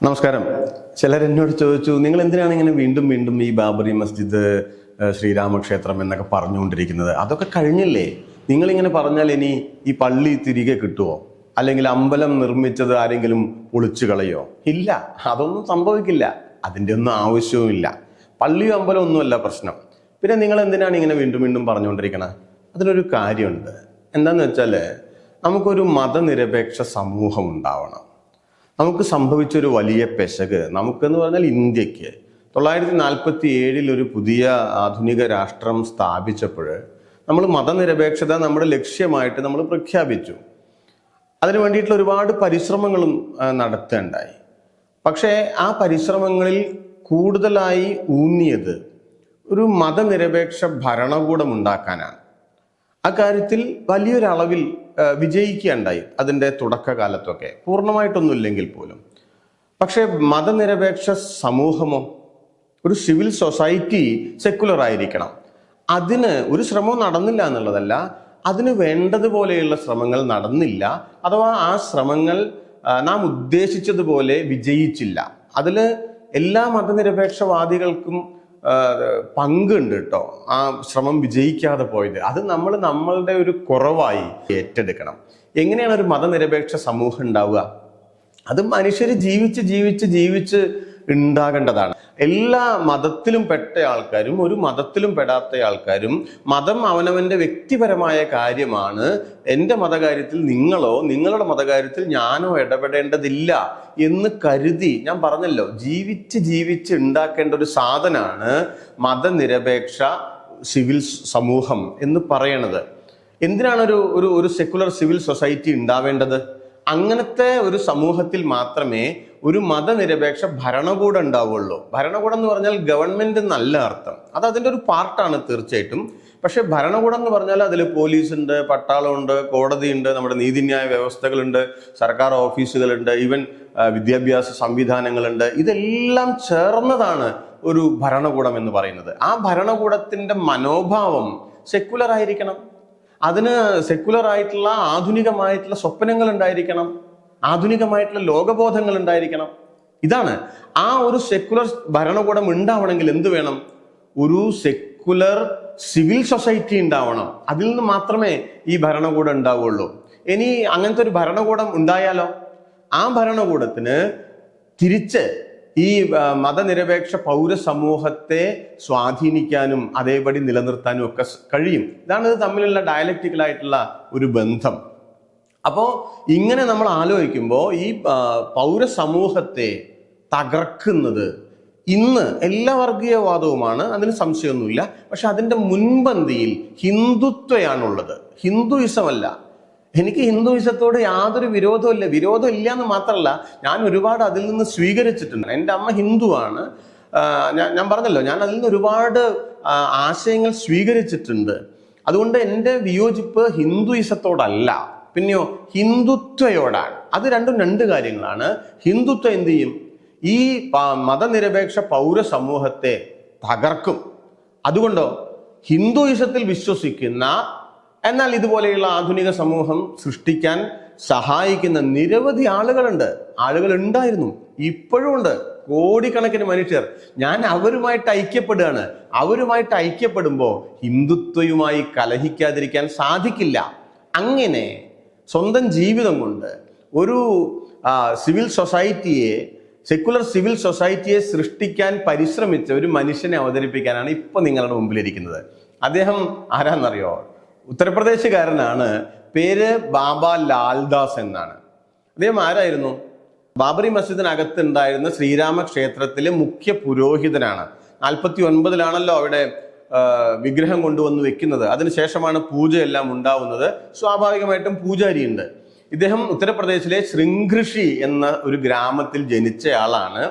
നമസ്കാരം. ചിലരെന്നോട് ചോദിച്ചു, നിങ്ങൾ എന്തിനാണ് ഇങ്ങനെ വീണ്ടും വീണ്ടും ഈ ബാബറി മസ്ജിദ്, ശ്രീരാമക്ഷേത്രം എന്നൊക്കെ പറഞ്ഞുകൊണ്ടിരിക്കുന്നത്? അതൊക്കെ കഴിഞ്ഞില്ലേ? നിങ്ങളിങ്ങനെ പറഞ്ഞാൽ ഇനി ഈ പള്ളി തിരികെ കിട്ടുമോ? അല്ലെങ്കിൽ അമ്പലം നിർമ്മിച്ചത് ആരെങ്കിലും പൊളിച്ചു കളയോ? ഇല്ല, അതൊന്നും സംഭവിക്കില്ല. അതിൻ്റെ ഒന്നും ആവശ്യവുമില്ല. പള്ളിയോ അമ്പലം ഒന്നുമല്ല പ്രശ്നം. പിന്നെ നിങ്ങൾ എന്തിനാണ് ഇങ്ങനെ വീണ്ടും വീണ്ടും പറഞ്ഞുകൊണ്ടിരിക്കണത്? അതിനൊരു കാര്യമുണ്ട്. എന്താന്ന് വെച്ചാൽ, നമുക്കൊരു മതനിരപേക്ഷ സമൂഹം ഉണ്ടാവണം. നമുക്ക് സംഭവിച്ചൊരു വലിയ പെശക്, നമുക്കെന്ന് പറഞ്ഞാൽ ഇന്ത്യക്ക് 1947 ഒരു പുതിയ ആധുനിക രാഷ്ട്രം സ്ഥാപിച്ചപ്പോൾ നമ്മൾ മതനിരപേക്ഷത നമ്മുടെ ലക്ഷ്യമായിട്ട് നമ്മൾ പ്രഖ്യാപിച്ചു. അതിനു വേണ്ടിയിട്ടുള്ള ഒരുപാട് പരിശ്രമങ്ങളും നടത്തേണ്ടായി. പക്ഷേ ആ പരിശ്രമങ്ങളിൽ കൂടുതലായി ഊന്നിയത് ഒരു മതനിരപേക്ഷ ഭരണകൂടം ഉണ്ടാക്കാനാണ്. അക്കാര്യത്തിൽ വലിയൊരളവിൽ വിജയിക്കുകയുണ്ടായി അതിൻ്റെ തുടക്കകാലത്തൊക്കെ, പൂർണ്ണമായിട്ടൊന്നുമില്ലെങ്കിൽ പോലും. പക്ഷേ മതനിരപേക്ഷ സമൂഹമോ, ഒരു സിവിൽ സൊസൈറ്റി സെക്കുലർ ആയിരിക്കണം. അതിന് ഒരു ശ്രമവും നടന്നില്ല എന്നുള്ളതല്ല, അതിന് വേണ്ടതുപോലെയുള്ള ശ്രമങ്ങൾ നടന്നില്ല. അഥവാ ആ ശ്രമങ്ങൾ നാം ഉദ്ദേശിച്ചതുപോലെ വിജയിച്ചില്ല. അതിൽ എല്ലാ മതനിരപേക്ഷവാദികൾക്കും പങ്കുണ്ട് കേട്ടോ. ആ ശ്രമം വിജയിക്കാതെ പോയത് അത് നമ്മളുടെ ഒരു കുറവായി ഏറ്റെടുക്കണം. എങ്ങനെയാണ് ഒരു മതനിരപേക്ഷ സമൂഹം ഉണ്ടാവുക? അത് മനുഷ്യർ ജീവിച്ച് ഉണ്ടാകേണ്ടതാണ്. എല്ലാ മതത്തിലും പെട്ട ആൾക്കാരും ഒരു മതത്തിലും പെടാത്ത ആൾക്കാരും മതം അവനവന്റെ വ്യക്തിപരമായ കാര്യമാണ്. എൻ്റെ മതകാര്യത്തിൽ നിങ്ങളോ നിങ്ങളുടെ മതകാര്യത്തിൽ ഞാനോ ഇടപെടേണ്ടതില്ല എന്ന് കരുതി, ഞാൻ പറഞ്ഞല്ലോ, ജീവിച്ച് ഉണ്ടാക്കേണ്ട ഒരു സാധനമാണ് മതനിരപേക്ഷ സിവിൽ സമൂഹം എന്ന് പറയണത്. എന്തിനാണ് ഒരു സെക്കുലർ സിവിൽ സൊസൈറ്റി ഉണ്ടാവേണ്ടത്? അങ്ങനത്തെ ഒരു സമൂഹത്തിൽ മാത്രമേ ഒരു മതനിരപേക്ഷ ഭരണകൂടം ഉണ്ടാവുള്ളൂ. ഭരണകൂടം എന്ന് പറഞ്ഞാൽ ഗവൺമെന്റ് എന്നല്ല അർത്ഥം. അത് അതിൻ്റെ ഒരു പാർട്ടാണ് തീർച്ചയായിട്ടും. പക്ഷെ ഭരണകൂടം എന്ന് പറഞ്ഞാൽ അതിൽ പോലീസുണ്ട്, പട്ടാളമുണ്ട്, കോടതിയുണ്ട്, നമ്മുടെ നീതിന്യായ വ്യവസ്ഥകളുണ്ട്, സർക്കാർ ഓഫീസുകളുണ്ട്, ഈവൻ വിദ്യാഭ്യാസ സംവിധാനങ്ങളുണ്ട്. ഇതെല്ലാം ചേർന്നതാണ് ഒരു ഭരണകൂടം എന്ന് പറയുന്നത്. ആ ഭരണകൂടത്തിന്റെ മനോഭാവം സെക്കുലർ ആയിരിക്കണം. അതിന് സെക്കുലർ ആയിട്ടുള്ള ആധുനികമായിട്ടുള്ള സ്വപ്നങ്ങൾ ഉണ്ടായിരിക്കണം, ആധുനികമായിട്ടുള്ള ലോകബോധങ്ങൾ ഉണ്ടായിരിക്കണം. ഇതാണ് ആ ഒരു സെക്കുലർ ഭരണകൂടം ഉണ്ടാവണമെങ്കിൽ എന്ത് വേണം? ഒരു സെക്കുലർ സിവിൽ സൊസൈറ്റി ഉണ്ടാവണം. അതിൽ നിന്ന് മാത്രമേ ഈ ഭരണകൂടം ഉണ്ടാവുള്ളൂ. ഇനി അങ്ങനത്തെ ഒരു ഭരണകൂടം ഉണ്ടായാലോ, ആ ഭരണകൂടത്തിന് തിരിച്ച് ഈ മതനിരപേക്ഷ പൗരസമൂഹത്തെ സ്വാധീനിക്കാനും അതേപടി നിലനിർത്താനും ഒക്കെ കഴിയും. ഇതാണ് ഇത് തമ്മിലുള്ള ഡയലക്റ്റിക്കലായിട്ടുള്ള ഒരു ബന്ധം. അപ്പോൾ ഇങ്ങനെ നമ്മൾ ആലോചിക്കുമ്പോൾ ഈ പൗരസമൂഹത്തെ തകർക്കുന്നത് ഇന്ന് എല്ലാ വർഗീയവാദവുമാണ്, അതിന് സംശയമൊന്നുമില്ല. പക്ഷെ അതിൻ്റെ മുൻപന്തിയിൽ ഹിന്ദുത്വയാണുള്ളത്, ഹിന്ദുയിസമല്ല. എനിക്ക് ഹിന്ദുയിസത്തോട് യാതൊരു വിരോധം ഇല്ല എന്ന് മാത്രമല്ല, ഞാൻ ഒരുപാട് അതിൽ നിന്ന് സ്വീകരിച്ചിട്ടുണ്ട്. എൻ്റെ അമ്മ ഹിന്ദുവാണ്. ഞാൻ പറഞ്ഞല്ലോ, ഞാൻ അതിൽ നിന്ന് ഒരുപാട് ആശയങ്ങൾ സ്വീകരിച്ചിട്ടുണ്ട്. അതുകൊണ്ട് എൻ്റെ വിയോജിപ്പ് ഹിന്ദുയിസത്തോടല്ല, പിന്നെയോ ഹിന്ദുത്വയോടാണ്. അത് രണ്ടും രണ്ട് കാര്യങ്ങളാണ്. ഹിന്ദുത്വം എന്ത് ചെയ്യും? ഈ മതനിരപേക്ഷ പൗരസമൂഹത്തെ തകർക്കും. അതുകൊണ്ടോ ഹിന്ദുയിസത്തിൽ വിശ്വസിക്കുന്ന എന്നാൽ ഇതുപോലെയുള്ള ആധുനിക സമൂഹം സൃഷ്ടിക്കാൻ സഹായിക്കുന്ന നിരവധി ആളുകൾ ഉണ്ടായിരുന്നു, ഇപ്പോഴും ഉണ്ട്. കോടിക്കണക്കിന് മനുഷ്യർ. ഞാൻ അവരുമായിട്ട് ഐക്യപ്പെടുകയാണ്. അവരുമായിട്ട് ഐക്യപ്പെടുമ്പോൾ ഹിന്ദുത്വയുമായി കലഹിക്കാതിരിക്കാൻ സാധിക്കില്ല. അങ്ങനെ സ്വന്തം ജീവിതം കൊണ്ട് ഒരു സിവിൽ സൊസൈറ്റിയെ, സെക്കുലർ സിവിൽ സൊസൈറ്റിയെ സൃഷ്ടിക്കാൻ പരിശ്രമിച്ച ഒരു മനുഷ്യനെ അവതരിപ്പിക്കാനാണ് ഇപ്പൊ നിങ്ങളുടെ മുമ്പിലിരിക്കുന്നത്. അദ്ദേഹം ആരാന്നറിയോ? ഉത്തർപ്രദേശുകാരനാണ്. പേര് ബാബ ലാൽദാസ് എന്നാണ്. അദ്ദേഹം ആരായിരുന്നു? ബാബറി മസ്ജിദിനകത്ത് ഉണ്ടായിരുന്ന ശ്രീരാമ ക്ഷേത്രത്തിലെ മുഖ്യ പുരോഹിതനാണ്. 49-ലാണല്ലോ അവിടെ വിഗ്രഹം കൊണ്ടുവന്ന് വെക്കുന്നത്. അതിനുശേഷമാണ് പൂജയെല്ലാം ഉണ്ടാവുന്നത്. സ്വാഭാവികമായിട്ടും പൂജാരിയുണ്ട്. ഇദ്ദേഹം ഉത്തർപ്രദേശിലെ ശൃംഘൃഷി എന്ന ഒരു ഗ്രാമത്തിൽ ജനിച്ചയാളാണ്.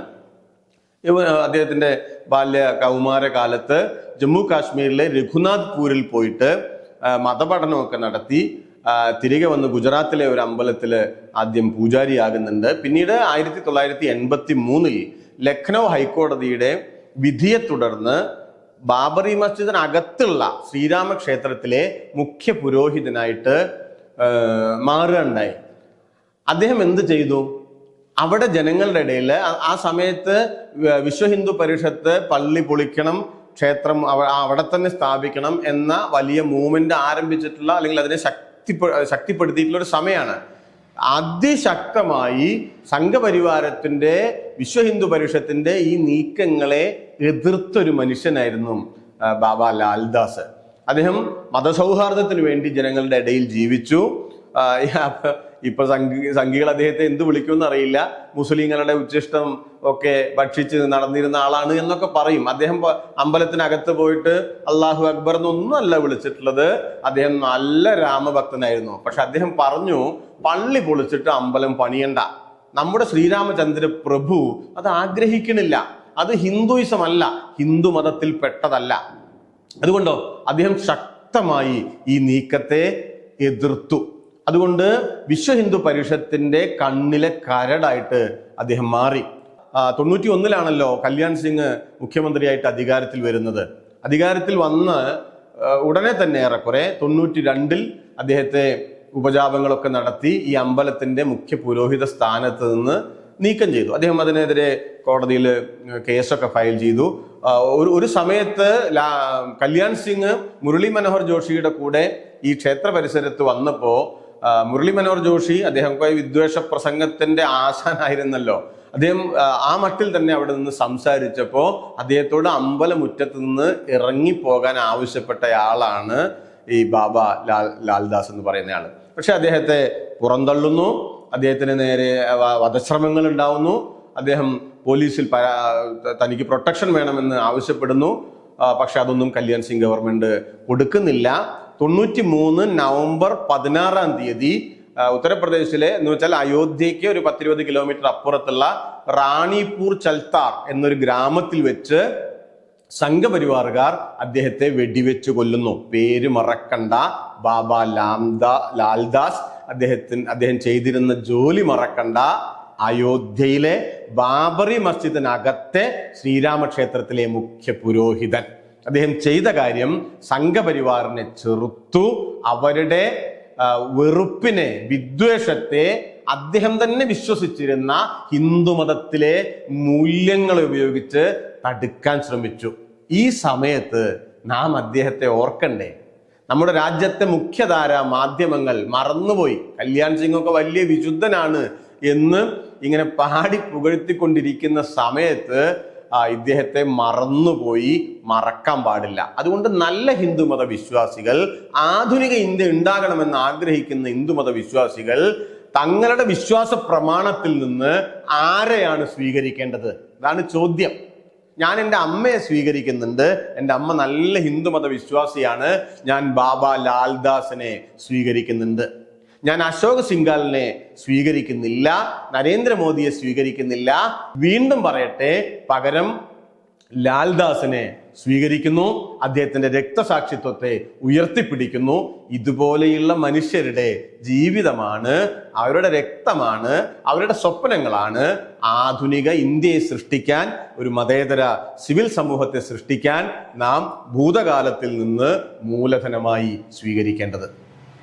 അദ്ദേഹത്തിന്റെ കൗമാര കാലത്ത് ജമ്മു കാശ്മീരിലെ രഘുനാഥ്പൂരിൽ പോയിട്ട് മതപഠനമൊക്കെ നടത്തി തിരികെ വന്ന് ഗുജറാത്തിലെ ഒരു അമ്പലത്തിൽ ആദ്യം പൂജാരിയാകുന്നുണ്ട്. പിന്നീട് 1983 ലക്നൗ ഹൈക്കോടതിയുടെ വിധിയെ തുടർന്ന് ബാബറി മസ്ജിദിനകത്തുള്ള ശ്രീരാമക്ഷേത്രത്തിലെ മുഖ്യ പുരോഹിതനായിട്ട് മാറുകയുണ്ടായി. അദ്ദേഹം എന്ത് ചെയ്തു? അവിടെ ജനങ്ങളുടെ ഇടയിൽ ആ സമയത്ത് വിശ്വ ഹിന്ദു പരിഷത്ത് പള്ളി പൊളിക്കണം, ക്ഷേത്രം അവിടെ തന്നെ സ്ഥാപിക്കണം എന്ന വലിയ മൂവ്മെന്റ് ആരംഭിച്ചിട്ടുള്ള, അല്ലെങ്കിൽ അതിനെ ശക്തിപ്പെടുത്തിയിട്ടുള്ള ഒരു സമയമാണ്. അതിശക്തമായി സംഘപരിവാരത്തിന്റെ വിശ്വ ഹിന്ദു പരിഷത്തിന്റെ ഈ നീക്കങ്ങളെ എതിർത്തൊരു മനുഷ്യനായിരുന്നു ബാബ ലാൽദാസ്. അദ്ദേഹം മതസൗഹാർദ്ദത്തിന് വേണ്ടി ജനങ്ങളുടെ ഇടയിൽ ജീവിച്ചു. ഇപ്പൊ സംഘികൾ അദ്ദേഹത്തെ എന്ത് വിളിക്കുമെന്ന് അറിയില്ല. മുസ്ലിങ്ങളുടെ ഉച്ചിഷ്ടം ഒക്കെ ഭക്ഷിച്ച് നടന്നിരുന്ന ആളാണ് എന്നൊക്കെ പറയും. അദ്ദേഹം അമ്പലത്തിനകത്ത് പോയിട്ട് അള്ളാഹു അക്ബർ എന്നൊന്നും അല്ല വിളിച്ചിട്ടുള്ളത്. അദ്ദേഹം നല്ല രാമഭക്തനായിരുന്നു. പക്ഷെ അദ്ദേഹം പറഞ്ഞു, പള്ളി പൊളിച്ചിട്ട് അമ്പലം പണിയണ്ട. നമ്മുടെ ശ്രീരാമചന്ദ്ര പ്രഭു അത് ആഗ്രഹിക്കണില്ല. അത് ഹിന്ദുയിസം അല്ല, ഹിന്ദു മതത്തിൽ പെട്ടതല്ല. അതുകൊണ്ടോ അദ്ദേഹം ശക്തമായി ഈ നീക്കത്തെ എതിർത്തു. അതുകൊണ്ട് വിശ്വ ഹിന്ദു പരിഷത്തിന്റെ കണ്ണിലെ കരടായിട്ട് അദ്ദേഹം മാറി. 91-ലാണല്ലോ കല്യാൺ സിംഗ് മുഖ്യമന്ത്രിയായിട്ട് അധികാരത്തിൽ വരുന്നത്. അധികാരത്തിൽ വന്ന് ഉടനെ തന്നെ ഏറെക്കുറെ 92-ൽ അദ്ദേഹത്തെ ഉപജാപങ്ങളൊക്കെ നടത്തി ഈ അമ്പലത്തിന്റെ മുഖ്യ പുരോഹിത സ്ഥാനത്ത് നിന്ന് നീക്കം ചെയ്തു. അദ്ദേഹം അതിനെതിരെ കോടതിയിൽ കേസൊക്കെ ഫയൽ ചെയ്തു. ഒരു സമയത്ത് കല്യാൺ സിംഗ് മുരളി മനോഹർ ജോഷിയുടെ കൂടെ ഈ ക്ഷേത്ര പരിസരത്ത് വന്നപ്പോ മുരളി മനോഹർ ജോഷി അദ്ദേഹം വിദ്വേഷ പ്രസംഗത്തിന്റെ ആശാനായിരുന്നല്ലോ. അദ്ദേഹം ആ മട്ടിൽ തന്നെ അവിടെ നിന്ന് സംസാരിച്ചപ്പോ അദ്ദേഹത്തോട് അമ്പലമുറ്റത്ത് നിന്ന് ഇറങ്ങിപ്പോകാൻ ആവശ്യപ്പെട്ടയാളാണ് ഈ ബാബ ലാൽദാസ് എന്ന് പറയുന്നയാള്. പക്ഷെ അദ്ദേഹത്തെ പുറന്തള്ളുന്നു. അദ്ദേഹത്തിന് നേരെ വധശ്രമങ്ങൾ ഉണ്ടാവുന്നു. അദ്ദേഹം പോലീസിൽ തനിക്ക് പ്രൊട്ടക്ഷൻ വേണമെന്ന് ആവശ്യപ്പെടുന്നു. പക്ഷെ അതൊന്നും കല്യാൺ സിംഗ് ഗവൺമെന്റ് കൊടുക്കുന്നില്ല. 93 നവംബർ 16 ഉത്തർപ്രദേശിലെ എന്ന് വെച്ചാൽ അയോധ്യയ്ക്ക് ഒരു 10-20 കിലോമീറ്റർ അപ്പുറത്തുള്ള റാണിപൂർ ചൽത്താർ എന്നൊരു ഗ്രാമത്തിൽ വെച്ച് സംഘപരിവാറുകാർ അദ്ദേഹത്തെ വെടിവെച്ച് കൊല്ലുന്നു. പേര് മറക്കണ്ട, ബാബ ലാൽദാസ്. അദ്ദേഹം ചെയ്തിരുന്ന ജോലി മറക്കണ്ട. അയോധ്യയിലെ ബാബറി മസ്ജിദിനകത്തെ ശ്രീരാമക്ഷേത്രത്തിലെ മുഖ്യ പുരോഹിതൻ. അദ്ദേഹം ചെയ്ത കാര്യം സംഘപരിവാറിനെ ചെറുത്തു. അവരുടെ വെറുപ്പിനെ, വിദ്വേഷത്തെ അദ്ദേഹം തന്നെ വിശ്വസിച്ചിരുന്ന ഹിന്ദുമതത്തിലെ മൂല്യങ്ങൾ ഉപയോഗിച്ച് തടുക്കാൻ ശ്രമിച്ചു. ഈ സമയത്ത് നാം അദ്ദേഹത്തെ ഓർക്കണ്ടേ? നമ്മുടെ രാജ്യത്തെ മുഖ്യധാര മാധ്യമങ്ങൾ മറന്നുപോയി. കല്യാൺ സിംഗ് ഒക്കെ വലിയ വിശുദ്ധനാണ് എന്ന് ഇങ്ങനെ പാടി പുകഴ്ത്തിക്കൊണ്ടിരിക്കുന്ന സമയത്ത് ഇദ്ദേഹത്തെ മറന്നുപോയി. മറക്കാൻ പാടില്ല. അതുകൊണ്ട് നല്ല ഹിന്ദുമത വിശ്വാസികൾ, ആധുനിക ഇന്ത്യ ഉണ്ടാകണമെന്ന് ആഗ്രഹിക്കുന്ന ഹിന്ദുമത വിശ്വാസികൾ തങ്ങളുടെ വിശ്വാസ പ്രമാണത്തിൽ നിന്ന് ആരെയാണ് സ്വീകരിക്കേണ്ടത്? അതാണ് ചോദ്യം. ഞാൻ എൻ്റെ അമ്മയെ സ്വീകരിക്കുന്നുണ്ട്. എൻ്റെ അമ്മ നല്ല ഹിന്ദുമത വിശ്വാസിയാണ്. ഞാൻ ബാബ ലാൽദാസിനെ സ്വീകരിക്കുന്നുണ്ട്. ഞാൻ അശോക് സിംഗാലിനെ സ്വീകരിക്കുന്നില്ല, നരേന്ദ്രമോദിയെ സ്വീകരിക്കുന്നില്ല. വീണ്ടും പറയട്ടെ, പകരം ലാൽദാസിനെ സ്വീകരിക്കുന്നു. അദ്ദേഹത്തിന്റെ രക്തസാക്ഷിത്വത്തെ ഉയർത്തിപ്പിടിക്കുന്നു. ഇതുപോലെയുള്ള മനുഷ്യരുടെ ജീവിതമാണ്, അവരുടെ രക്തമാണ്, അവരുടെ സ്വപ്നങ്ങളാണ് ആധുനിക ഇന്ത്യയെ സൃഷ്ടിക്കാൻ, ഒരു മതേതര സിവിൽ സമൂഹത്തെ സൃഷ്ടിക്കാൻ നാം ഭൂതകാലത്തിൽ നിന്ന് മൂലധനമായി സ്വീകരിക്കേണ്ടത്.